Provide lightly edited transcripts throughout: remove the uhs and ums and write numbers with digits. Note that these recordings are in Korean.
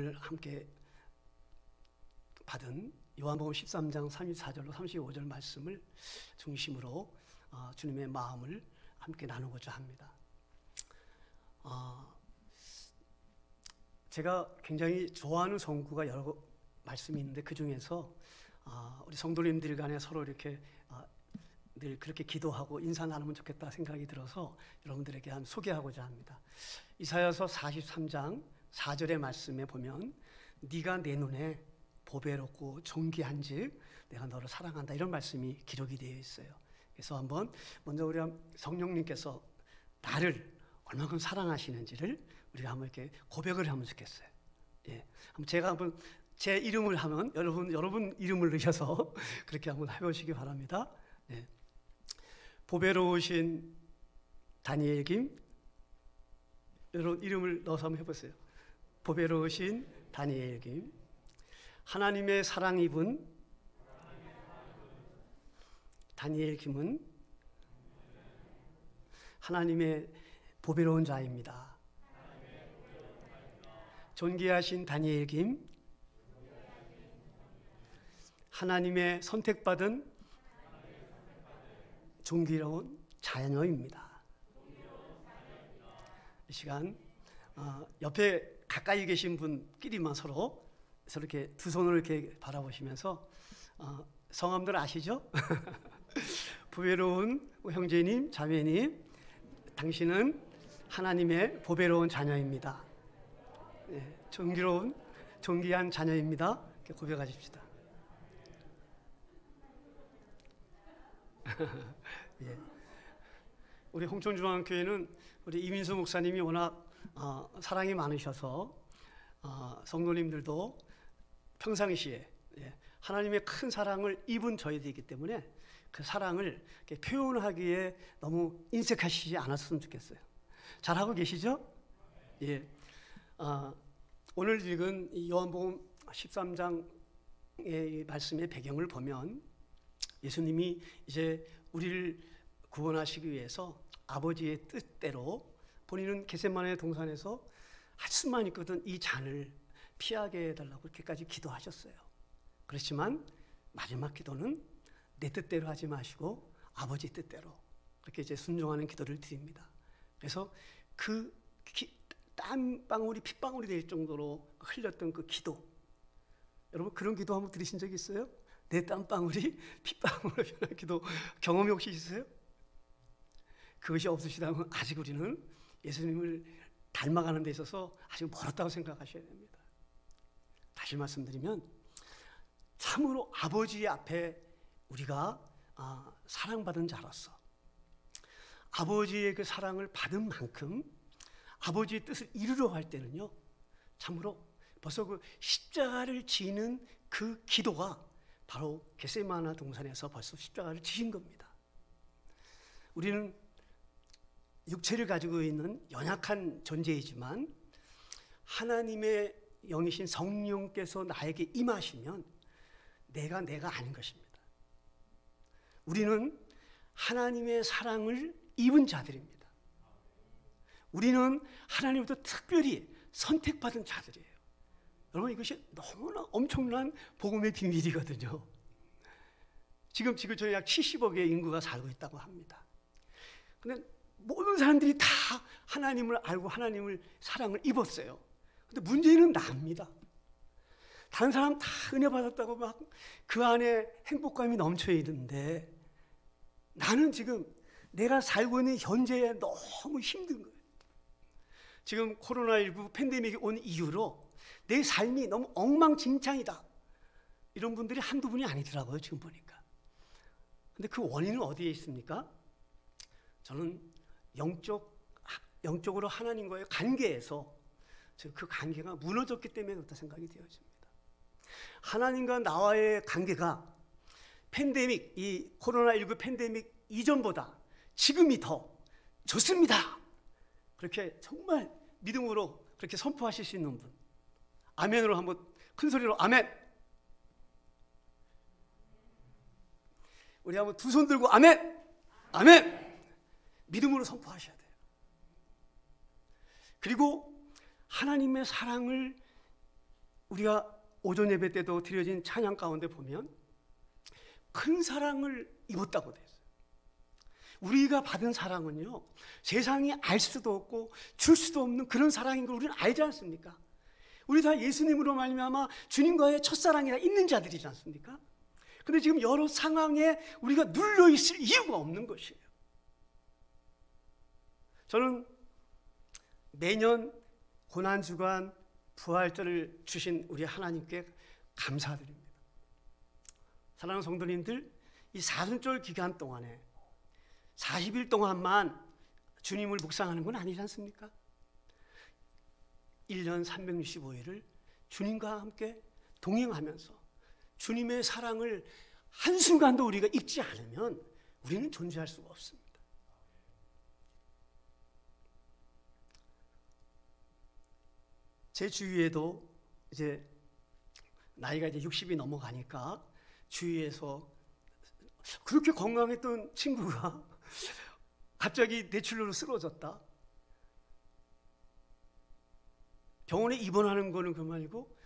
오늘 함께 받은 요한복음 13장 34절로 35절 말씀을 중심으로 주님의 마음을 함께 나누고자 합니다. 제가 굉장히 좋아하는 성구가 여러 말씀이 있는데 그 중에서 우리 성도님들 간에 서로 이렇게 늘 그렇게 기도하고 인사 나누면 좋겠다 생각이 들어서 여러분들에게 소개하고자 합니다. 이사야서 43장 4절의 말씀에 보면 네가 내 눈에 보배롭고 존귀한즉 내가 너를 사랑한다, 이런 말씀이 기록이 되어 있어요. 그래서 먼저 우리 성령님께서 나를 얼마큼 사랑하시는지를 우리가 한번 이렇게 고백을 하면 좋겠어요. 예, 제가 제 이름을 하면 여러분 이름을 넣으셔서 그렇게 한번 해보시기 바랍니다. 예. 보배로우신 다니엘 김, 여러분 이름을 넣어서 한번 해보세요. 보배로우신 다니엘 김, 하나님의 사랑 입은 다니엘 김은 하나님의 보배로운 자입니다. 존귀하신 다니엘 김, 하나님의 선택받은 존귀로운 자녀입니다. 이 시간 옆에 가까이 계신 분끼리만 서로 이렇게 두 손을 이렇게 바라보시면서 성함들 아시죠? 보배로운 형제님, 자매님, 당신은 하나님의 보배로운 자녀입니다. 예, 존귀한 자녀입니다. 이렇게 고백하십시다. 예. 우리 홍천중앙교회는 우리 이민수 목사님이 워낙 사랑이 많으셔서 성도님들도 평상시에 하나님의 큰 사랑을 입은 저희들이기 때문에 그 사랑을 표현하기에 너무 인색하시지 않았으면 좋겠어요. 잘하고 계시죠? 예. 오늘 읽은 이 요한복음 13장의 말씀의 배경을 보면 예수님이 이제 우리를 구원하시기 위해서 아버지의 뜻대로 본인은 겟세마네 동산에서 할 수만 있거든 이 잔을 피하게 해달라고 그렇게까지 기도하셨어요. 그렇지만 마지막 기도는 내 뜻대로 하지 마시고 아버지 뜻대로 그렇게 이제 순종하는 기도를 드립니다. 그래서 그 땀방울이 핏방울이 될 정도로 흘렸던 그 기도, 여러분 그런 기도 한번 들으신 적 있어요? 내 땀방울이 핏방울로 변한 기도 경험이 혹시 있으세요? 그것이 없으시다면 아직 우리는 예수님을 닮아가는 데 있어서 아직 멀었다고 생각하셔야 됩니다. 다시 말씀드리면 참으로 아버지 앞에 우리가 사랑받은 자로서 아버지의 그 사랑을 받은 만큼 아버지의 뜻을 이루려 할 때는요, 참으로 벌써 그 십자가를 지는 그 기도가 바로 겟세마네 동산에서 벌써 십자가를 지신 겁니다. 우리는 육체를 가지고 있는 연약한 존재이지만 하나님의 영이신 성령께서 나에게 임하시면 내가 아닌 것입니다. 우리는 하나님의 사랑을 입은 자들입니다. 우리는 하나님부터 특별히 선택받은 자들이에요. 여러분 이것이 너무나 엄청난 복음의 비밀이거든요. 지금 지구촌에 약 70억의 인구가 살고 있다고 합니다. 근데 모든 사람들이 다 하나님을 알고 하나님을 사랑을 입었어요. 근데 문제는 납니다. 다른 사람 다 은혜 받았다고 막 그 안에 행복감이 넘쳐 있는데 나는 지금 내가 살고 있는 현재에 너무 힘든 거예요. 지금 코로나19 팬데믹이 온 이후로 내 삶이 너무 엉망진창이다, 이런 분들이 한두 분이 아니더라고요, 지금 보니까. 근데 그 원인은 어디에 있습니까? 저는 영적으로 하나님과의 관계에서 그 관계가 무너졌기 때문에 그렇다 생각이 되어집니다. 하나님과 나와의 관계가 팬데믹, 이 코로나19 팬데믹 이전보다 지금이 더 좋습니다, 그렇게 정말 믿음으로 그렇게 선포하실 수 있는 분, 아멘으로 한번 큰 소리로 아멘. 우리 한번 두 손 들고 아멘, 아멘, 믿음으로 선포하셔야 돼요. 그리고 하나님의 사랑을 우리가 오전 예배 때도 드려진 찬양 가운데 보면 큰 사랑을 입었다고 되어 있어요. 우리가 받은 사랑은요, 세상이 알 수도 없고 줄 수도 없는 그런 사랑인 걸 우리는 알지 않습니까? 우리 다 예수님으로 말미암아 주님과의 첫사랑이나 있는 자들이지 않습니까? 그런데 지금 여러 상황에 우리가 눌려 있을 이유가 없는 것이에요. 저는 매년 고난주간 부활절을 주신 우리 하나님께 감사드립니다. 사랑하는 성도님들, 이 사순절 기간 동안에 40일 동안만 주님을 묵상하는 건 아니지 않습니까? 1년 365일을 주님과 함께 동행하면서 주님의 사랑을 한순간도 우리가 잊지 않으면 우리는 존재할 수가 없습니다. 제 주위에도 이제 나이가 이제 60이 넘어가니까 주위에서 그렇게 건강했던 친구가 갑자기 뇌출혈로 쓰러졌다. 병원에 입원하는 거는 그만이고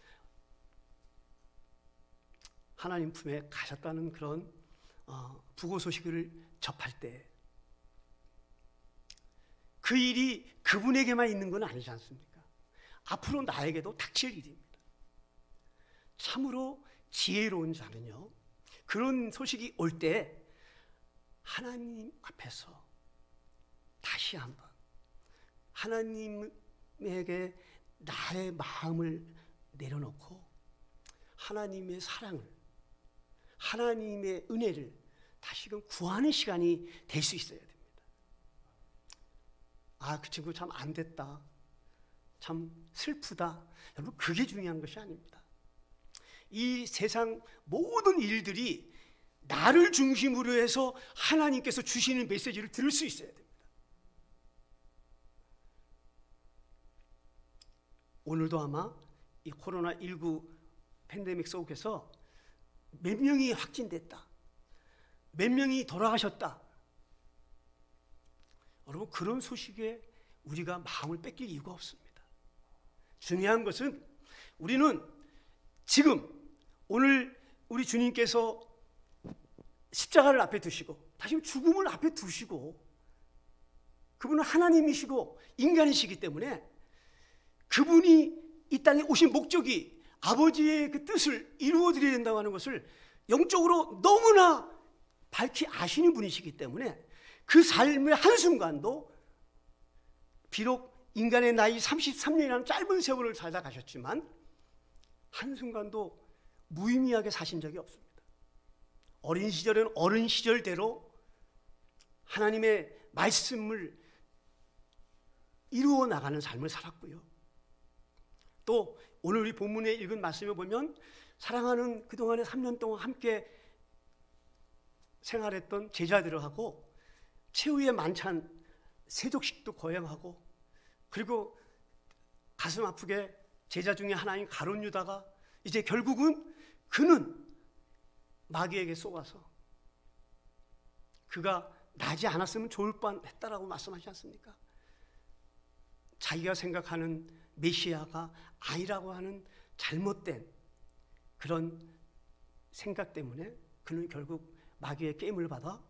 하나님 품에 가셨다는 그런 부고 소식을 접할 때 그 일이 그분에게만 있는 건 아니지 않습니까? 앞으로 나에게도 닥칠 일입니다. 참으로 지혜로운 자는요, 그런 소식이 올 때 하나님 앞에서 다시 한번 하나님에게 나의 마음을 내려놓고 하나님의 사랑을, 하나님의 은혜를 다시금 구하는 시간이 될 수 있어야 됩니다. 아, 그 친구 참 안 됐다, 참 슬프다. 여러분, 그게 중요한 것이 아닙니다. 이 세상 모든 일들이 나를 중심으로 해서 하나님께서 주시는 메시지를 들을 수 있어야 됩니다. 오늘도 아마 이 코로나19 팬데믹 속에서 몇 명이 확진됐다, 몇 명이 돌아가셨다. 여러분, 그런 소식에 우리가 마음을 뺏길 이유가 없습니다. 중요한 것은 우리는 지금 오늘 우리 주님께서 십자가를 앞에 두시고 다시 죽음을 앞에 두시고 그분은 하나님이시고 인간이시기 때문에 그분이 이 땅에 오신 목적이 아버지의 그 뜻을 이루어 드려야 된다고 하는 것을 영적으로 너무나 밝히 아시는 분이시기 때문에 그 삶의 한순간도 비록 인간의 나이 33년이라는 짧은 세월을 살다 가셨지만 한순간도 무의미하게 사신 적이 없습니다. 어린 시절은 어린 시절대로 하나님의 말씀을 이루어 나가는 삶을 살았고요. 또 오늘 우리 본문에 읽은 말씀을 보면 사랑하는 그동안에 3년 동안 함께 생활했던 제자들하고 최후의 만찬 세족식도 거행하고, 그리고 가슴 아프게 제자 중에 하나인 가룟 유다가 이제 결국은 그는 마귀에게 속아서 그가 나지 않았으면 좋을 뻔했다라고 말씀하시지 않습니까? 자기가 생각하는 메시아가 아니라고 하는 잘못된 그런 생각 때문에 그는 결국 마귀의 게임을 받아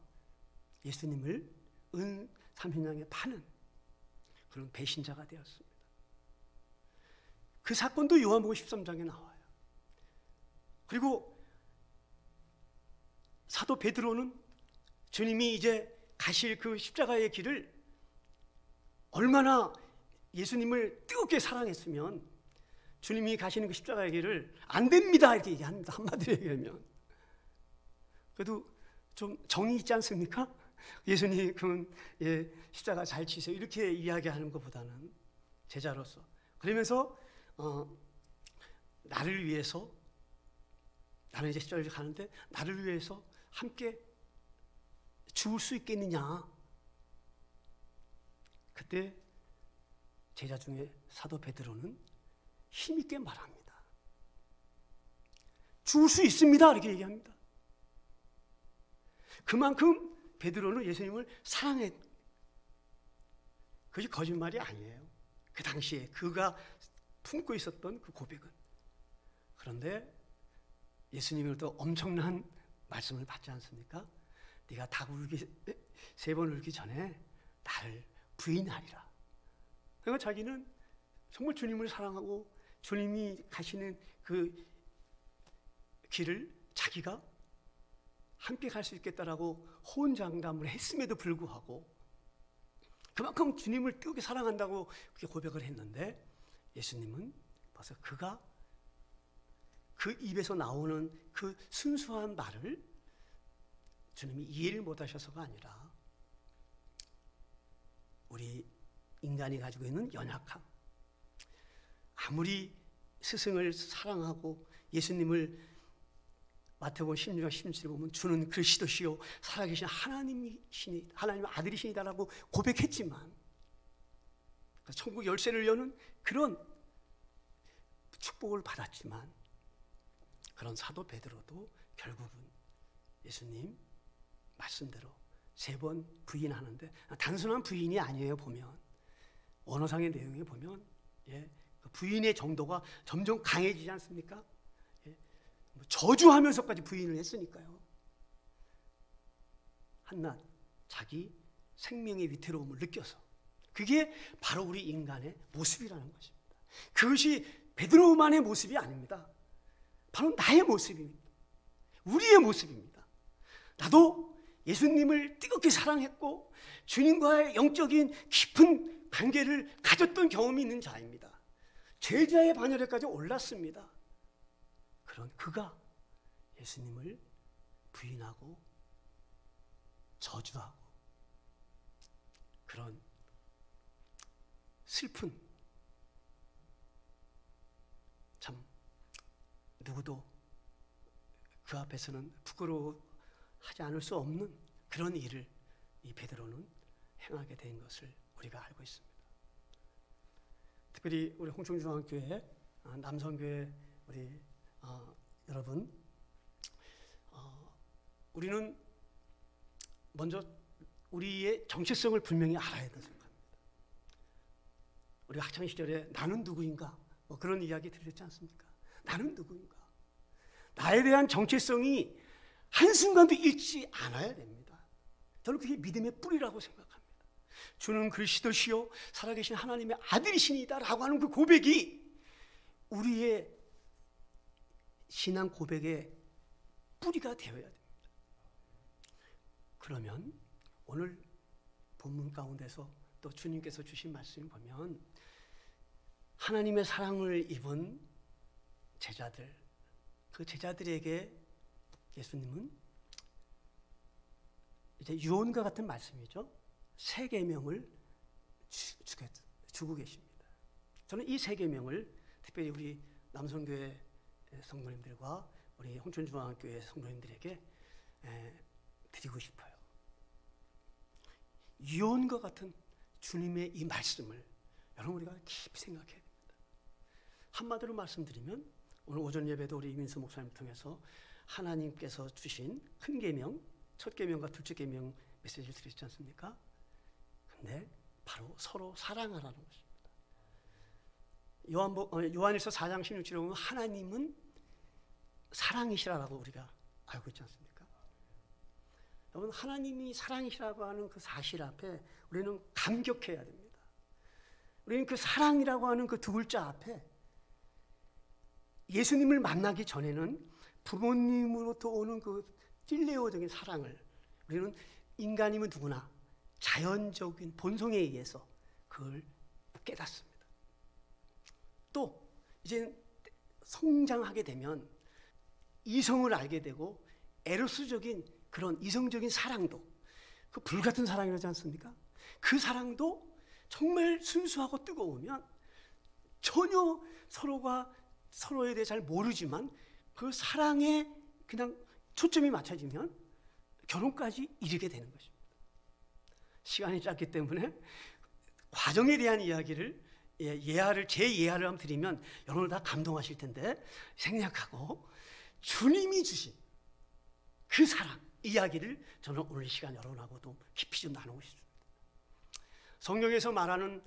예수님을 은 30냥에 파는 그런 배신자가 되었습니다. 그 사건도 요한복음 13장에 나와요. 그리고 사도 베드로는 주님이 이제 가실 그 십자가의 길을 얼마나 예수님을 뜨겁게 사랑했으면 주님이 가시는 그 십자가의 길을 안 됩니다 이렇게 얘기합니다. 한마디로 얘기하면. 그래도 좀 정이 있지 않습니까? 예수님 그러면 십자가 잘 치세요 이렇게 이야기하는 것보다는 제자로서 그러면서 나를 위해서, 나는 이제 십자가를 가는데 나를 위해서 함께 죽을 수 있겠느냐. 그때 제자 중에 사도 베드로는 힘있게 말합니다. 죽을 수 있습니다 이렇게 얘기합니다. 그만큼 베드로는 예수님을 사랑해. 그것이 거짓말이 아니에요. 그 당시에 그가 품고 있었던 그 고백은 그런데 예수님으로부터 엄청난 말씀을 받지 않습니까? 네가 닭 울기 3번 울기 전에 나를 부인하리라. 그러니까 자기는 정말 주님을 사랑하고 주님이 가시는 그 길을 자기가 함께 갈 수 있겠다라고 호언장담을 했음에도 불구하고 그만큼 주님을 뜨겁게 사랑한다고 그렇게 고백을 했는데 예수님은 벌써 그가 그 입에서 나오는 그 순수한 말을 주님이 이해를 못하셔서가 아니라 우리 인간이 가지고 있는 연약함, 아무리 스승을 사랑하고 예수님을 마태복음 16장 16절에 보면 주는 그리스도시요 살아계신 하나님이시니 하나님의 아들이시니다라고 고백했지만 천국 열쇠를 여는 그런 축복을 받았지만 그런 사도 베드로도 결국은 예수님 말씀대로 3번 부인하는데 단순한 부인이 아니에요. 보면 원어상의 내용에 보면 그 부인의 정도가 점점 강해지지 않습니까? 저주하면서까지 부인을 했으니까요. 한낱 자기 생명의 위태로움을 느껴서 그게 바로 우리 인간의 모습이라는 것입니다. 그것이 베드로만의 모습이 아닙니다. 바로 나의 모습입니다. 우리의 모습입니다. 나도 예수님을 뜨겁게 사랑했고 주님과의 영적인 깊은 관계를 가졌던 경험이 있는 자입니다. 제자의 반열에까지 올랐습니다. 그런 그가 예수님을 부인하고 저주하고 그런 슬픈 참 누구도 그 앞에서는 부끄러워하지 않을 수 없는 그런 일을 이 베드로는 행하게 된 것을 우리가 알고 있습니다. 특별히 우리 홍천중앙교회 남성교회 우리 여러분, 우리는 먼저 우리의 정체성을 분명히 알아야 된다고 생각합니다. 우리 학창 시절에 나는 누구인가 뭐 그런 이야기 들렸지 않습니까? 나는 누구인가? 나에 대한 정체성이 한순간도 잃지 않아야 됩니다. 저는 그게 믿음의 뿌리라고 생각합니다. 주는 그리스도시요 살아계신 하나님의 아들이시니다 라고 하는 그 고백이 우리의 신앙 고백의 뿌리가 되어야 됩니다. 그러면 오늘 본문 가운데서 또 주님께서 주신 말씀을 보면 하나님의 사랑을 입은 제자들, 그 제자들에게 예수님은 이제 유언과 같은 말씀이죠. 3계명을 주고 계십니다. 저는 이 3계명을 특별히 우리 남성교회 성도님들과 우리 홍천중앙교회 성도님들에게 드리고 싶어요. 유언과 같은 주님의 이 말씀을 여러분 우리가 깊이 생각해야 됩니다. 한마디로 말씀드리면 오늘 오전 예배도 우리 이민수 목사님 통해서 하나님께서 주신 큰 계명, 첫 계명과 둘째 계명 메시지를 드렸지 않습니까? 근데 바로 서로 사랑하라는 것입니다. 요한일서 4장 16절에 보면 하나님은 사랑이시라고 우리가 알고 있지 않습니까? 여러분 하나님이 사랑이시라고 하는 그 사실 앞에 우리는 감격해야 됩니다. 우리는 그 사랑이라고 하는 그 2글자 앞에 예수님을 만나기 전에는 부모님으로부터 오는 그 필레오적인 사랑을 우리는 인간이면 누구나 자연적인 본성에 의해서 그걸 깨닫습니다. 또 이제 성장하게 되면 이성을 알게 되고 에로스적인 그런 이성적인 사랑도 그 불같은 사랑이라지 않습니까? 그 사랑도 정말 순수하고 뜨거우면 전혀 서로가 서로에 대해 잘 모르지만 그 사랑에 그냥 초점이 맞춰지면 결혼까지 이르게 되는 것입니다. 시간이 짧기 때문에 과정에 대한 이야기를 제 예화를 한번 드리면 여러분 다 감동하실 텐데 생략하고 주님이 주신 그 사랑 이야기를 저는 오늘 이 시간 여러분하고도 깊이 좀 나누고 싶습니다. 성경에서 말하는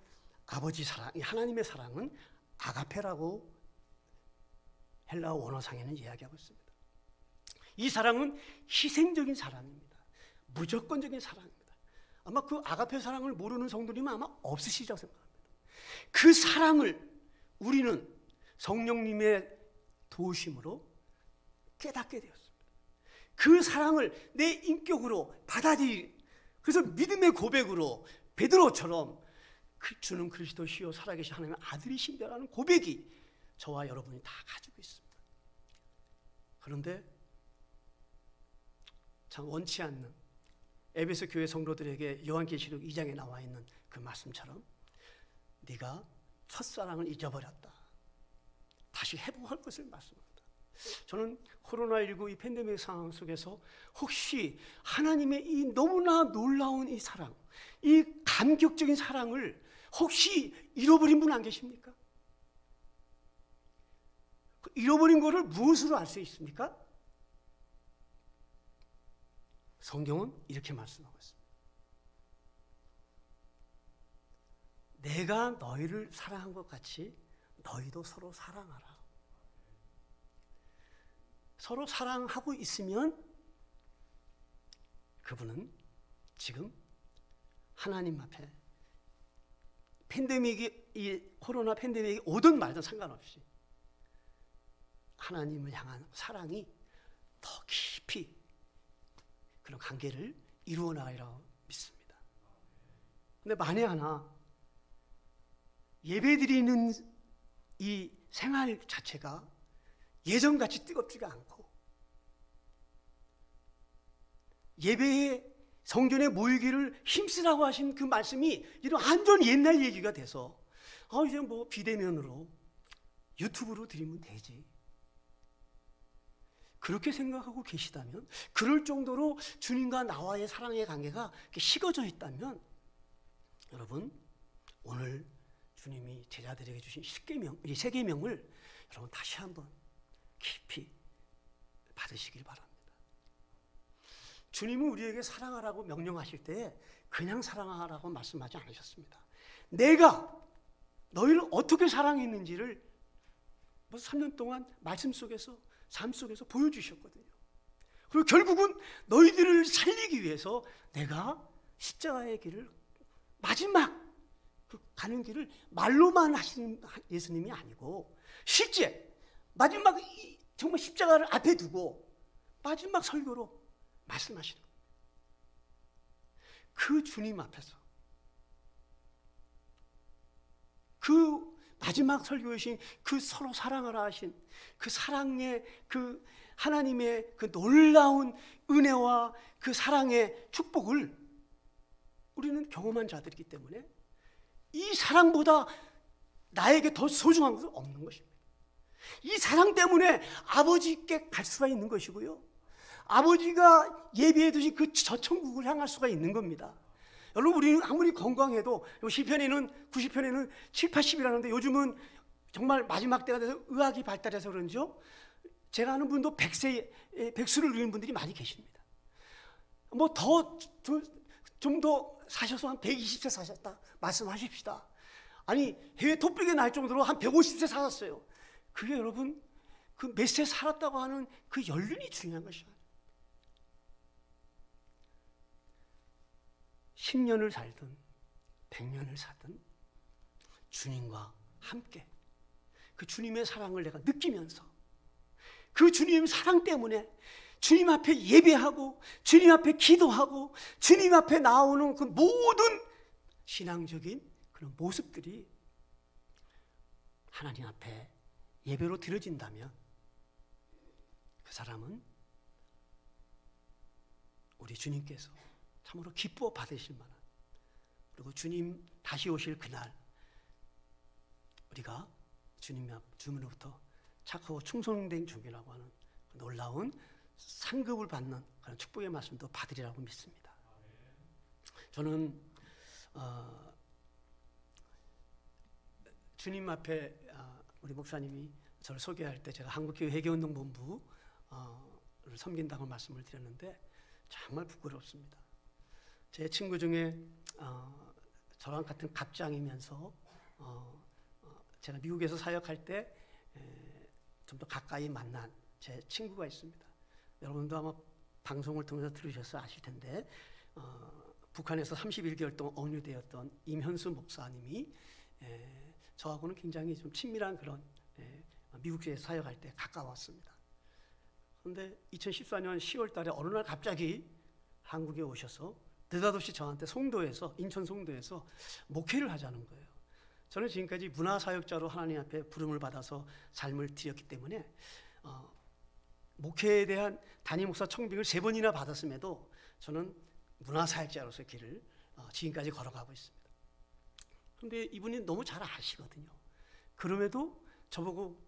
아버지 사랑, 하나님의 사랑은 아가페라고 헬라어 원어상에는 이야기하고 있습니다. 이 사랑은 희생적인 사랑입니다. 무조건적인 사랑입니다. 아마 그 아가페 사랑을 모르는 성도님은 아마 없으시리라고 생각합니다. 그 사랑을 우리는 성령님의 도우심으로 깨닫게 되었습니다. 그 사랑을 내 인격으로 그래서 믿음의 고백으로 베드로처럼 주는 그리스도시요 살아계신 하나님의 아들이신다라는 고백이 저와 여러분이 다 가지고 있습니다. 그런데 참 원치 않는 에베소 교회 성도들에게 요한계시록 2장에 나와 있는 그 말씀처럼 네가 첫사랑을 잊어버렸다. 다시 회복할 것을 말씀합니다. 저는 코로나19 이 팬데믹 상황 속에서 혹시 하나님의 이 너무나 놀라운 이 사랑, 이 감격적인 사랑을 혹시 잃어버린 분 안 계십니까? 잃어버린 것을 무엇으로 알 수 있습니까? 성경은 이렇게 말씀하고 있습니다. 내가 너희를 사랑한 것 같이 너희도 서로 사랑하라. 서로 사랑하고 있으면 그분은 지금 하나님 앞에 이 코로나 팬데믹이 오든 말든 상관없이 하나님을 향한 사랑이 더 깊이 그런 관계를 이루어 나가리라고 믿습니다. 근데 만에 하나 예배드리는 이 생활 자체가 예전같이 뜨겁지가 않고 예배에 성전에 모이기를 힘쓰라고 하신 그 말씀이 이런 완전 옛날 얘기가 돼서 이제 뭐 비대면으로 유튜브로 드리면 되지. 그렇게 생각하고 계시다면, 그럴 정도로 주님과 나와의 사랑의 관계가 식어져 있다면, 여러분 오늘 주님이 제자들에게 주신 10계명, 이 3계명을 여러분 다시 한번 깊이 받으시길 바랍니다. 주님은 우리에게 사랑하라고 명령하실 때 그냥 사랑하라고 말씀하지 않으셨습니다. 내가 너희를 어떻게 사랑했는지를 3년 동안 말씀 속에서, 삶 속에서 보여주셨거든요. 그리고 결국은 너희들을 살리기 위해서 내가 십자가의 길을, 마지막 가는 길을 말로만 하시는 예수님이 아니고 실제 마지막 정말 십자가를 앞에 두고 마지막 설교로 말씀하시는 겁니다. 그 주님 앞에서 그 마지막 설교이신 그 서로 사랑하라 하신 그 사랑의 그 하나님의 그 놀라운 은혜와 그 사랑의 축복을 우리는 경험한 자들이기 때문에 이 사랑보다 나에게 더 소중한 것은 없는 것입니다. 이 사랑 때문에 아버지께 갈 수가 있는 것이고요, 아버지가 예비해 두신 그 저천국을 향할 수가 있는 겁니다. 여러분, 우리는 아무리 건강해도 시편에는 90편에는 7, 80이라는데 요즘은 정말 마지막 때가 돼서 의학이 발달해서 그런지요, 제가 아는 분도 100수를 누리는 분들이 많이 계십니다. 뭐 좀 더 사셔서 한 120세 사셨다 말씀하십시다. 아니 해외 토픽에 날 정도로 한 150세 살았어요. 그게 여러분 그 몇 세 살았다고 하는 그 연륜이 중요한 것이죠. 10년을 살든 100년을 살든 주님과 함께 그 주님의 사랑을 내가 느끼면서 그 주님 사랑 때문에 주님 앞에 예배하고 주님 앞에 기도하고 주님 앞에 나오는 그 모든 신앙적인 그런 모습들이 하나님 앞에 예배로 드려진다면 그 사람은 우리 주님께서 참으로 기뻐 받으실 만한, 그리고 주님 다시 오실 그날 우리가 주님으로부터 착하고 충성된 종이라고 하는 놀라운 상급을 받는 그런 축복의 말씀도 받으리라고 믿습니다. 저는 주님 앞에 우리 목사님이 저를 소개할 때 제가 한국교회 회개운동본부를 섬긴다고 말씀을 드렸는데 정말 부끄럽습니다. 제 친구 중에 저랑 같은 갑장이면서 제가 미국에서 사역할 때 좀 더 가까이 만난 제 친구가 있습니다. 여러분도 아마 방송을 통해서 들으셔서 아실 텐데 북한에서 31개월 동안 억류되었던 임현수 목사님이 저하고는 굉장히 좀 친밀한 그런 미국에 사역할 때 가까웠습니다. 그런데 2014년 10월 달에 어느 날 갑자기 한국에 오셔서 느닷없이 저한테 송도에서, 인천 송도에서 목회를 하자는 거예요. 저는 지금까지 문화사역자로 하나님 앞에 부름을 받아서 삶을 드렸기 때문에 목회에 대한 담임 목사 청빙을 3번이나 받았음에도 저는 문화사역자로서 길을 지금까지 걸어가고 있습니다. 그런데 이분이 너무 잘 아시거든요. 그럼에도 저보고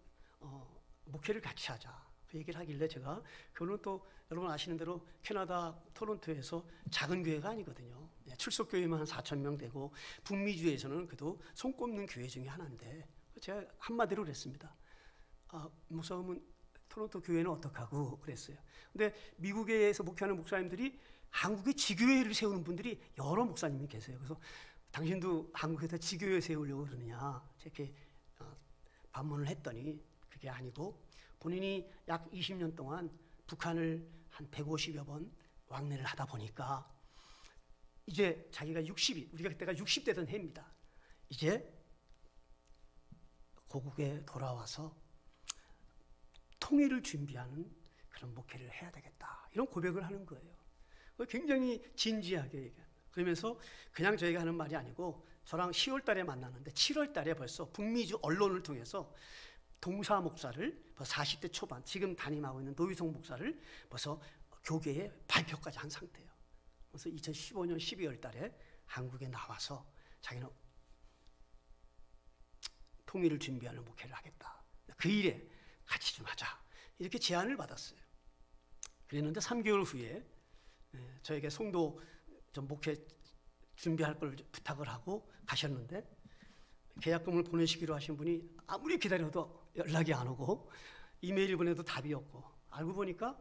목회를 같이 하자 그 얘기를 하길래 제가, 그거는 또 여러분 아시는 대로 캐나다 토론토에서 작은 교회가 아니거든요. 출석교회만 한 4,000명 되고 북미주에서는 그래도 손꼽는 교회 중에 하나인데 제가 한마디로 그랬습니다. 목사님은 토론토 교회는 어떡하고 그랬어요. 근데 미국에서 목회하는 목사님들이 한국에 지교회를 세우는 분들이 여러 목사님이 계세요. 그래서 당신도 한국에다 지교회 세우려고 그러느냐 이렇게 반문을 했더니 그게 아니고 본인이 약 20년 동안 북한을 한 150여 번 왕래를 하다 보니까 이제 자기가 60이, 우리가 그때가 60대던 해입니다. 이제 고국에 돌아와서 통일을 준비하는 그런 목회를 해야 되겠다. 이런 고백을 하는 거예요. 굉장히 진지하게 얘기합니다. 그러면서 그냥 저희가 하는 말이 아니고 저랑 10월 달에 만났는데 7월 달에 벌써 북미주 언론을 통해서 동사 목사를 40대 초반 지금 담임하고 있는 노유성 목사를 벌써 교계에 발표까지 한 상태예요. 그래서 2015년 12월 달에 한국에 나와서 자기는 통일을 준비하는 목회를 하겠다. 그 일에 같이 좀 하자. 이렇게 제안을 받았어요. 그랬는데 3개월 후에 저에게 송도 좀 목회 준비할 걸 부탁을 하고 가셨는데 계약금을 보내시기로 하신 분이 아무리 기다려도 연락이 안 오고 이메일 보내도 답이 없고 알고 보니까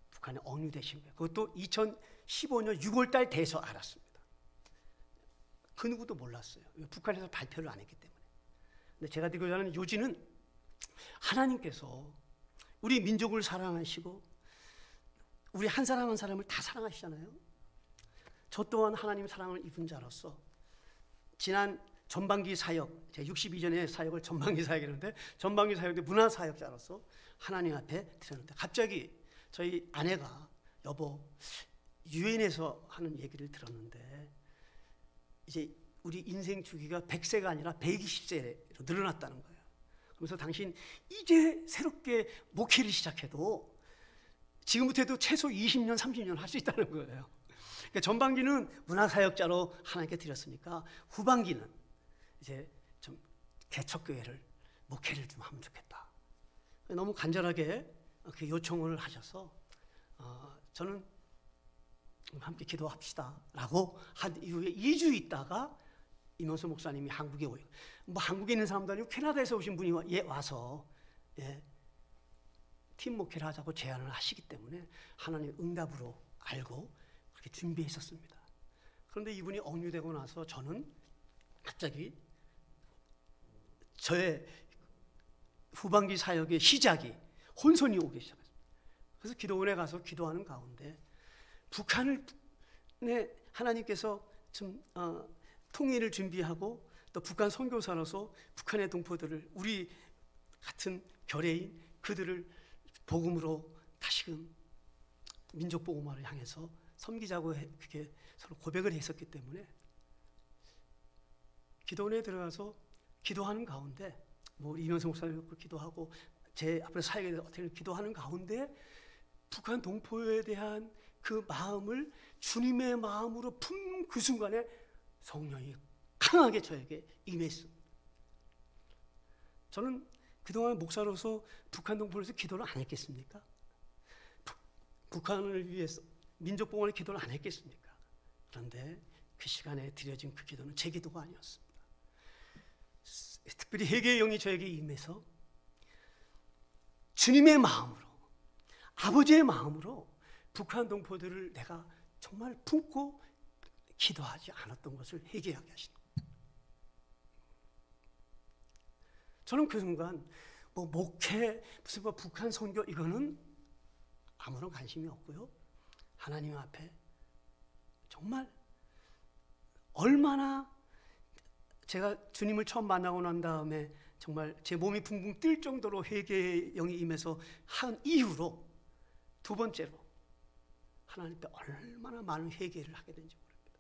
북한에 억류되신 거예요. 그것도 2015년 6월 달 돼서 알았습니다. 그 누구도 몰랐어요. 북한에서 발표를 안 했기 때문에. 근데 제가 드리고자 하는 요지는 하나님께서 우리 민족을 사랑하시고 우리 한 사람 한 사람을 다 사랑하시잖아요. 저 또한 하나님 사랑을 입은 자로서 지난 전반기 사역, 제가 62년에 사역을 전반기 사역이었는데 전반기 사역의 문화사역자로서 하나님 앞에 드렸는데 갑자기 저희 아내가 여보 유엔에서 하는 얘기를 들었는데 이제 우리 인생 주기가 100세가 아니라 120세로 늘어났다는 거예요. 그래서 당신 이제 새롭게 목회를 시작해도 지금부터 해도 최소 20년, 30년 할 수 있다는 거예요. 그러니까 전반기는 문화사역자로 하나님께 드렸으니까 후반기는 이제 좀 개척교회를 목회를 좀 하면 좋겠다. 너무 간절하게 그 요청을 하셔서 저는 함께 기도합시다 라고 한 이후에 2주 있다가 임현수 목사님이 한국에 오요. 뭐 한국에 있는 사람도 아니고 캐나다에서 오신 분이 와서 팀 목회를 하자고 제안을 하시기 때문에 하나님 응답으로 알고 그렇게 준비했었습니다. 그런데 이분이 억류되고 나서 저는 갑자기 저의 후반기 사역의 시작이 혼선이 오기 시작했습니다. 그래서 기도원에 가서 기도하는 가운데 북한을 하나님께서 좀 통일을 준비하고 또 북한 선교사로서 북한의 동포들을 우리 같은 결의인 그들을 복음으로 다시금 민족 복음화를 향해서 섬기자고 그렇게 서로 고백을 했었기 때문에 기도원에 들어가서 기도하는 가운데 뭐 이명수 목사님 기도하고 제 앞에 사역에 대해서 어떻게 기도하는 가운데 북한 동포에 대한 그 마음을 주님의 마음으로 품 그 순간에 성령이 강하게 저에게 임했습니다. 저는 그동안 목사로서 북한 동포를 위해서 기도를 안 했겠습니까? 북한을 위해서 민족 복원을 기도를 안 했겠습니까? 그런데 그 시간에 드려진 그 기도는 제 기도가 아니었습니다. 특별히 회개의 영이 저에게 임해서 주님의 마음으로 아버지의 마음으로 북한 동포들을 내가 정말 품고 기도하지 않았던 것을 회개하게 하시는 거예요. 저는 그 순간 뭐 목회, 무슨 뭐 북한 선교 이거는 아무런 관심이 없고요. 하나님 앞에 정말 얼마나 제가 주님을 처음 만나고 난 다음에 정말 제 몸이 붕붕 뜰 정도로 회개의 영이 임해서 한 이후로 두 번째로 하나님 앞에 얼마나 많은 회개를 하게 된지 모릅니다.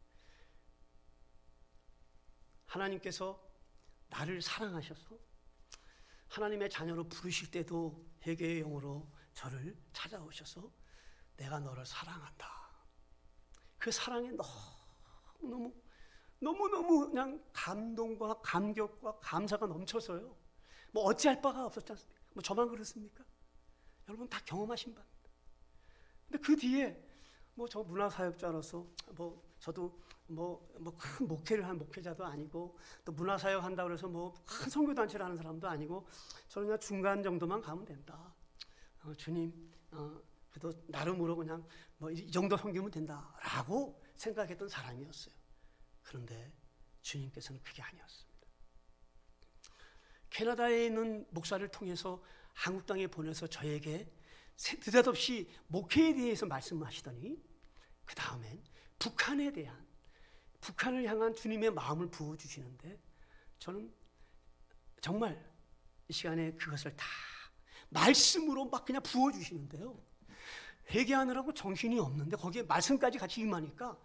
하나님께서 나를 사랑하셔서 하나님의 자녀로 부르실 때도 회개의 영으로 저를 찾아오셔서 내가 너를 사랑한다. 그 사랑에 너무너무 그냥 감동과 감격과 감사가 넘쳐서요. 뭐 어찌할 바가 없었지 않습니까? 뭐 저만 그렇습니까? 여러분 다 경험하신 바입니다. 근데 그 뒤에 뭐 저 문화사역자로서 저도 큰 목회를 한 목회자도 아니고 또 문화사역 한다고 해서 뭐 큰 선교단체를 하는 사람도 아니고 저는 그냥 중간 정도만 가면 된다. 주님 그래도 나름으로 그냥 뭐 이 정도 섬기면 된다라고 생각했던 사람이었어요. 그런데 주님께서는 그게 아니었습니다. 캐나다에 있는 목사를 통해서 한국 땅에 보내서 저에게 느닷없이 목회에 대해서 말씀하시더니 그 다음엔 북한을 향한 주님의 마음을 부어주시는데 저는 정말 이 시간에 그것을 다 말씀으로 막 그냥 부어주시는데요. 회개하느라고 정신이 없는데 거기에 말씀까지 같이 임하니까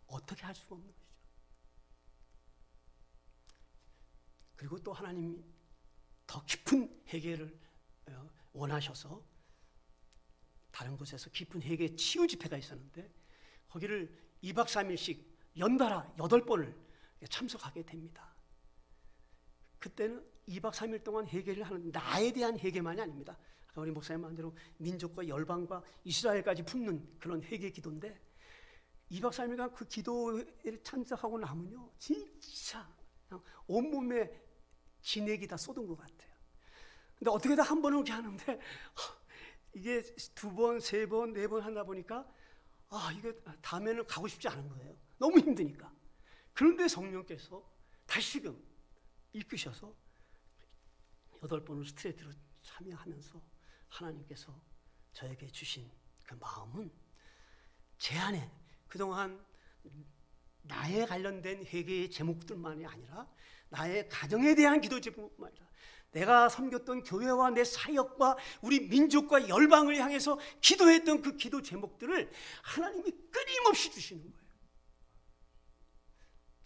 어떻게 할 수가 없는 것이죠. 그리고 또 하나님이 더 깊은 회개를 원하셔서 다른 곳에서 깊은 회개 치유 집회가 있었는데 거기를 2박 3일씩 연달아 8번을 참석하게 됩니다. 그때는 2박 3일 동안 회개를 하는 나에 대한 회개만이 아닙니다. 아까 우리 목사님 말대로 민족과 열방과 이스라엘까지 품는 그런 회개 기도인데 2박 3일간 그 기도에 참석하고 나면요 진짜 그냥 온몸에 진액이 다 쏟은 것 같아요. 근데 어떻게 다 한 번은 그렇게 하는데 이게 2번, 3번, 4번 하다 보니까 이게 다음에는 가고 싶지 않은 거예요. 너무 힘드니까. 그런데 성령께서 다시금 이끄셔서 8번을 스트레이트로 참여하면서 하나님께서 저에게 주신 그 마음은 제 안에 그동안 나에 관련된 회개의 제목들만이 아니라 나의 가정에 대한 기도 제목만 아니라 내가 섬겼던 교회와 내 사역과 우리 민족과 열방을 향해서 기도했던 그 기도 제목들을 하나님이 끊임없이 주시는 거예요.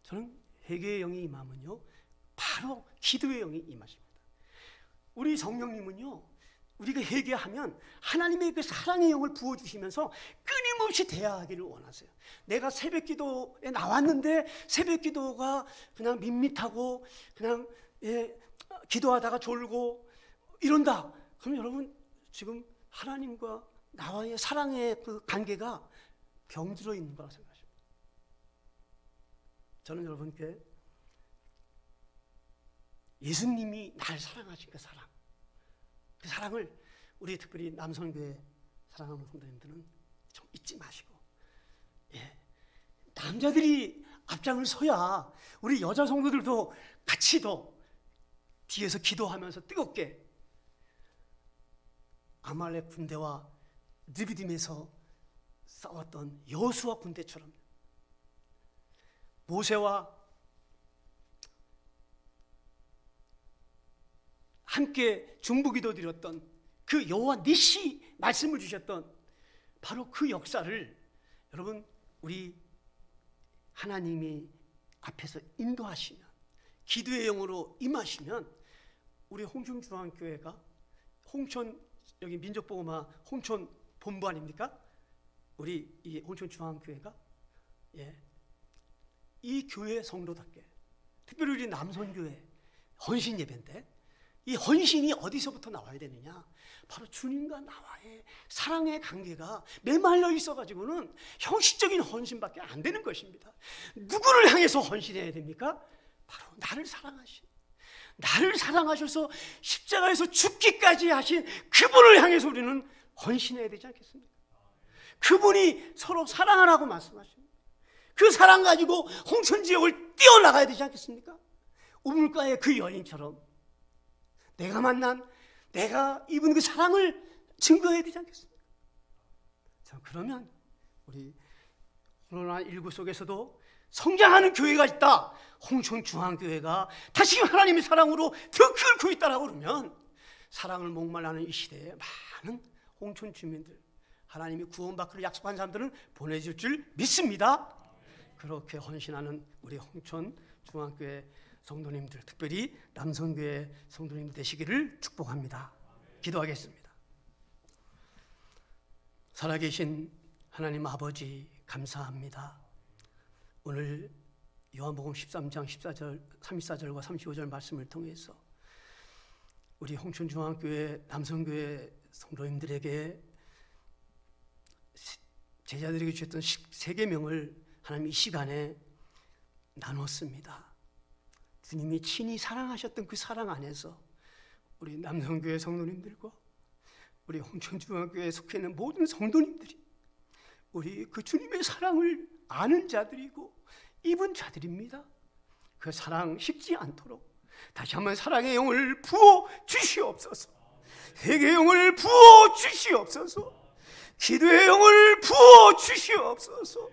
저는 회개의 영이 임하면요 바로 기도의 영이 임하십니다. 우리 성령님은요 우리가 회개하면 하나님의 그 사랑의 영을 부어주시면서 끊임없이 대화하기를 원하세요. 내가 새벽 기도에 나왔는데 새벽 기도가 그냥 밋밋하고 그냥 기도하다가 졸고 이런다. 그럼 여러분 지금 하나님과 나와의 사랑의 그 관계가 병들어 있는 거라고 생각하십니다. 저는 여러분께 예수님이 날 사랑하신 그 사랑을 우리 특별히 남성교회 사랑하는 성도님들은 좀 잊지 마시고 남자들이 앞장을 서야 우리 여자 성도들도 같이 더 뒤에서 기도하면서 뜨겁게 아말렉 군대와 느비딤에서 싸웠던 여호수아 군대처럼 모세와 함께 중보기도 드렸던 그 여호와 니시 말씀을 주셨던 바로 그 역사를 여러분 우리 하나님이 앞에서 인도하시면 기도의 영으로 임하시면 우리 홍천중앙교회가 홍천 여기 민족복음화 홍천 본부 아닙니까? 우리 이 홍천중앙교회가 이 교회 성도답게 특별히 우리 남선교회 헌신 예배인데 이 헌신이 어디서부터 나와야 되느냐? 바로 주님과 나와의 사랑의 관계가 메말라 있어가지고는 형식적인 헌신밖에 안 되는 것입니다. 누구를 향해서 헌신해야 됩니까? 바로 나를 사랑하셔서 십자가에서 죽기까지 하신 그분을 향해서 우리는 헌신해야 되지 않겠습니까? 그분이 서로 사랑하라고 말씀하십니다. 그 사랑 가지고 홍천 지역을 뛰어나가야 되지 않겠습니까? 우물가의 그 여인처럼 내가 만난 내가 입은 그 사랑을 증거해야 되지 않겠습니까? 자, 그러면 우리 코로나19 속에서도 성장하는 교회가 있다. 홍천중앙교회가 다시 하나님의 사랑으로 더 끓고 있다라고 그러면 사랑을 목말라는 이 시대에 많은 홍천 주민들, 하나님이 구원받기를 약속한 사람들은 보내줄 줄 믿습니다. 그렇게 헌신하는 우리 홍천중앙교회 성도님들, 특별히 남성교회 성도님 되시기를 축복합니다. 기도하겠습니다. 살아계신 하나님 아버지 감사합니다. 오늘 요한복음 13장 14절, 34절과 35절 말씀을 통해서 우리 홍천중앙교회 남성교회 성도님들에게 제자들에게 주셨던 10계명을 하나님 이 시간에 나눴습니다. 주님이 친히 사랑하셨던 그 사랑 안에서 우리 남성교회 성도님들과 우리 홍천중앙교회에 속해 있는 모든 성도님들이 우리 그 주님의 사랑을 아는 자들이고 입은 자들입니다. 그 사랑 식지 않도록 다시 한번 사랑의 영을 부어 주시옵소서. 회개의 영을 부어 주시옵소서. 기도의 영을 부어 주시옵소서.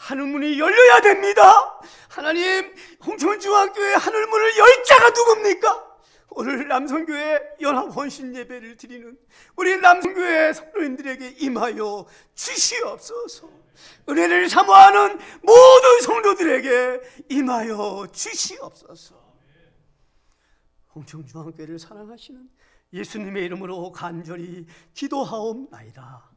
하늘문이 열려야 됩니다. 하나님, 홍천중앙교회 하늘문을 열 자가 누굽니까? 오늘 남성교회 연합헌신 예배를 드리는 우리 남성교회 성도님들에게 임하여 주시옵소서. 은혜를 사모하는 모든 성도들에게 임하여 주시옵소서. 홍천중앙교회를 사랑하시는 예수님의 이름으로 간절히 기도하옵나이다.